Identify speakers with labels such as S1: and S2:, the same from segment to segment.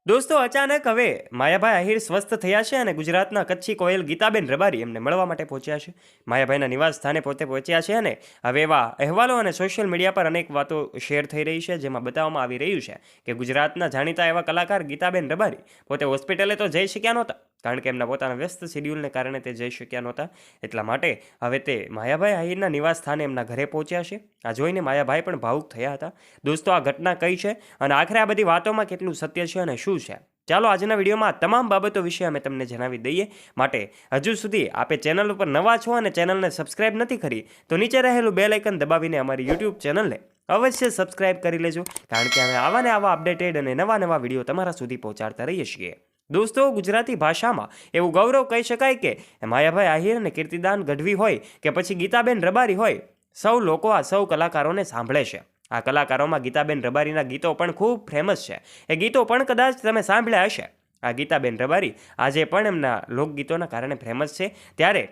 S1: દોસ્તો અચાનક હવે માયાભાઈ આહિર સ્વસ્થ થયા છે અને ગુજરાતના કચ્છી કોયલ ગીતાબેન રબારી એમને મળવા માટે પહોંચ્યા છે. માયાભાઈના નિવાસ સ્થાને પોતે પહોંચ્યા છે અને હવે એવા અહેવાલો અને સોશિયલ મીડિયા પર અનેક વાતો શેર થઈ રહી છે, જેમાં બતાવવામાં આવી રહ્યું છે કે ગુજરાતના જાણીતા એવા કલાકાર ગીતાબેન રબારી પોતે હોસ્પિટલે તો જઈ શક્યા નહોતા, કારણ કે એમના પોતાના વ્યસ્ત શેડ્યુલને કારણે તે જઈ શક્યા નહોતા. એટલા માટે હવે તે માયાભાઈ આહિરના નિવાસ સ્થાને એમના ઘરે પહોંચ્યા છે. આ જોઈને માયાભાઈ પણ ભાવુક થયા હતા. દોસ્તો, આ ઘટના કઈ છે અને આખરે આ બધી વાતોમાં કેટલું સત્ય છે અને શું છે, ચાલો આજના વિડીયોમાં આ તમામ બાબતો વિશે અમે તમને જણાવી દઈએ. માટે હજુ સુધી આપે ચેનલ ઉપર નવા છો અને ચેનલને સબસ્ક્રાઇબ નથી કરી તો નીચે રહેલું બેલ આઇકન દબાવીને અમારી યુટ્યુબ ચેનલને અવશ્ય સબસ્ક્રાઇબ કરી લેજો, કારણ કે અમે આવા ને આવા અપડેટેડ અને નવા વિડીયો તમારા સુધી પહોંચાડતા રહીએ છીએ. દોસ્તો, ગુજરાતી ભાષામાં એવું ગૌરવ કહી શકાય કે માયાભાઈ આહિર અને કીર્તિદાન ગઢવી હોય કે પછી ગીતાબેન રબારી હોય, સૌ લોકો આ સૌ કલાકારોને સાંભળે છે. આ કલાકારોમાં ગીતાબેન રબારીના ગીતો પણ ખૂબ ફેમસ છે. એ ગીતો પણ કદાચ તમે સાંભળ્યા હશે. આ ગીતાબેન રબારી આજે પણ એમના લોકગીતોના કારણે ફેમસ છે. ત્યારે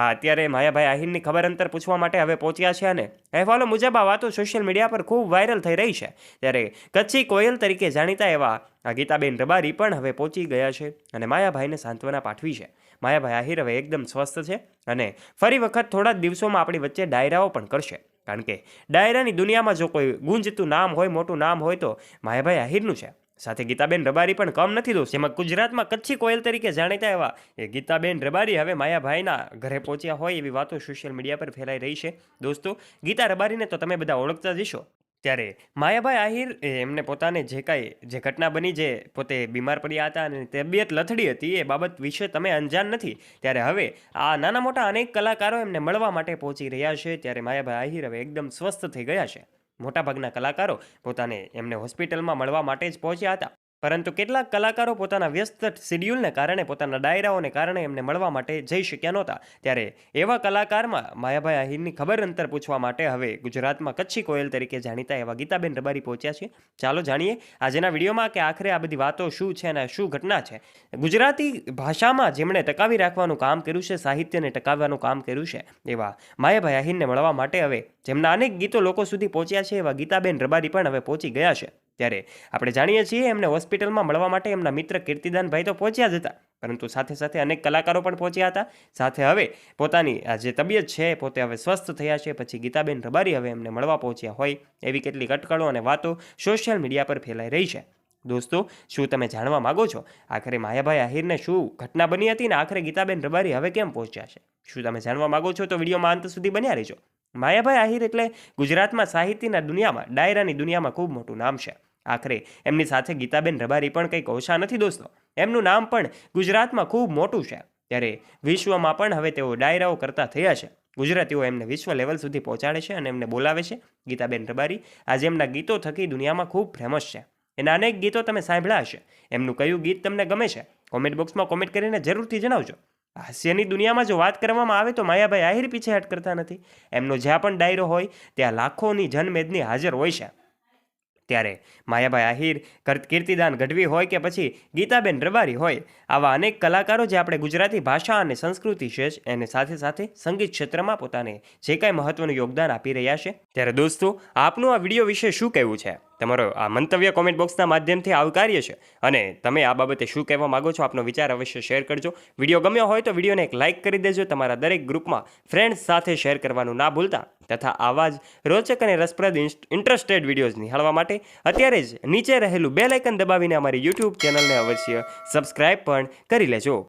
S1: અત્યારે માયાભાઈ આહિરની ખબર અંતર પૂછવા માટે હવે પહોંચ્યા છે અને અહેવાલો મુજબ આ વાતો સોશિયલ મીડિયા પર ખૂબ વાયરલ થઈ રહી છે. ત્યારે કચ્છી કોયલ તરીકે જાણીતા એવા આ ગીતાબેન રબારી પણ હવે પહોંચી ગયા છે અને માયાભાઈને સાંત્વના પાઠવી છે. માયાભાઈ આહિર હવે એકદમ સ્વસ્થ છે અને ફરી વખત થોડા જ દિવસોમાં આપણી વચ્ચે ડાયરાઓ પણ કરશે, કારણ કે ડાયરાની દુનિયામાં જો કોઈ ગુંજતું નામ હોય, મોટું નામ હોય તો માયાભાઈ આહિરનું છે. સાથે ગીતાબેન રબારી પણ કમ નથી દોસ્ત. જેમાં ગુજરાતમાં કચ્છી કોયલ તરીકે જાણીતા એવા એ ગીતાબેન રબારી હવે માયાભાઈના ઘરે પહોંચ્યા હોય એવી વાતો સોશિયલ મીડિયા પર ફેલાઈ રહી છે. દોસ્તો, ગીતા રબારીને તો તમે બધા ઓળખતા જ હશો. ત્યારે માયાભાઈ આહિર એમને પોતાને જે ઘટના બની, જે પોતે બીમાર પડ્યા હતા અને તબિયત લથડી હતી, એ બાબત વિશે તમે અંજાન નથી. ત્યારે હવે આ નાના મોટા અનેક કલાકારો એમને મળવા માટે પહોંચી રહ્યા છે. ત્યારે માયાભાઈ આહિર હવે એકદમ સ્વસ્થ થઈ ગયા છે. મોટાભાગના કલાકારો પોતાને એમને હોસ્પિટલમાં મળવા માટે જ પહોંચ્યા હતા, પરંતુ કેટલાક કલાકારો પોતાના વ્યસ્ત શેડ્યુલને કારણે, પોતાના ડાયરાઓને કારણે એમને મળવા માટે જઈ શક્યા નહોતા. ત્યારે એવા કલાકારમાં માયાભાઈ આહિરની ખબર અંતર પૂછવા માટે હવે ગુજરાતમાં કચ્છી કોયલ તરીકે જાણીતા એવા ગીતાબેન રબારી પહોંચ્યા છે. ચાલો જાણીએ આજના વિડીયોમાં કે આખરે આ બધી વાતો શું છે અને શું ઘટના છે. ગુજરાતી ભાષામાં જેમણે ટકાવી રાખવાનું કામ કર્યું છે, સાહિત્યને ટકાવવાનું કામ કર્યું છે, એવા માયાભાઈ આહિરને મળવા માટે હવે જેમના અનેક ગીતો લોકો સુધી પહોંચ્યા છે, એવા ગીતાબેન રબારી પણ હવે પહોંચી ગયા છે. ત્યારે આપણે જાણીએ છીએ એમને હોસ્પિટલમાં મળવા માટે એમના મિત્ર કીર્તિદાનભાઈ તો પહોંચ્યા જ હતા, પરંતુ સાથે સાથે અનેક કલાકારો પણ પહોંચ્યા હતા. સાથે હવે પોતાની આ જે તબિયત છે પોતે હવે સ્વસ્થ થયા છે, પછી ગીતાબેન રબારી હવે એમને મળવા પહોંચ્યા હોય એવી કેટલીક અટકળો અને વાતો સોશિયલ મીડિયા પર ફેલાઈ રહી છે. દોસ્તો, શું તમે જાણવા માગો છો આખરે માયાભાઈ આહિરને શું ઘટના બની હતી ને આખરે ગીતાબેન રબારી હવે કેમ પહોંચ્યા છે? શું તમે જાણવા માગો છો તો વિડીયોમાં અંત સુધી બન્યા રહેજો. માયાભાઈ આહિર એટલે ગુજરાતમાં સાહિત્યના દુનિયામાં, ડાયરાની દુનિયામાં ખૂબ મોટું નામ છે. આખરે એમની સાથે ગીતાબેન રબારી પણ કંઈક ઓછા નથી દોસ્તો. એમનું નામ પણ ગુજરાતમાં ખૂબ મોટું છે. ત્યારે વિશ્વમાં પણ હવે તેઓ ડાયરાઓ કરતા થયા છે. ગુજરાતીઓ એમને વિશ્વ લેવલ સુધી પહોંચાડે છે અને એમને બોલાવે છે. ગીતાબેન રબારી આજે એમના ગીતો થકી દુનિયામાં ખૂબ ફેમસ છે. એના અનેક ગીતો તમે સાંભળ્યા હશે. એમનું કયું ગીત તમને ગમે છે કોમેન્ટ બોક્સમાં કોમેન્ટ કરીને જરૂરથી જણાવજો. હાસ્યની દુનિયામાં જો વાત કરવામાં આવે તો માયાભાઈ આહિર પીછેહટ કરતા નથી. એમનો જ્યાં પણ ડાયરો હોય ત્યાં લાખોની જનમેદની હાજર હોય છે. ત્યારે માયાભાઈ આહિર, કીર્તિદાન ગઢવી હોય કે પછી ગીતાબેન રબારી હોય, આવા અનેક કલાકારો જે આપણે ગુજરાતી ભાષા અને સંસ્કૃતિ છે એને સાથે સાથે સંગીત ક્ષેત્રમાં પોતાને જે કાંઈ મહત્વનું યોગદાન આપી રહ્યા છે. ત્યારે દોસ્તો, આપનું આ વિડીયો વિશે શું કહેવું છે? તમારો આ મંતવ્ય કોમેન્ટ બોક્સના માધ્યમથી આવકાર્ય છે અને તમે આ બાબતે શું કહેવા માગો છો આપનો વિચાર અવશ્ય શેર કરજો. વિડીયો ગમ્યો હોય તો વિડીયોને એક લાઇક કરી દેજો. તમારા દરેક ગ્રુપમાં ફ્રેન્ડ્સ સાથે શેર કરવાનું ના ભૂલતા. તથા આવા જ રોચક અને રસપ્રદ ઇન્ટરેસ્ટેડ વિડીયોઝ નિહાળવા માટે અત્યારે જ નીચે રહેલું બેલ આઇકન દબાવીને અમારી યુટ્યુબ ચેનલને અવશ્ય સબસ્ક્રાઇબ પણ કરી લેજો.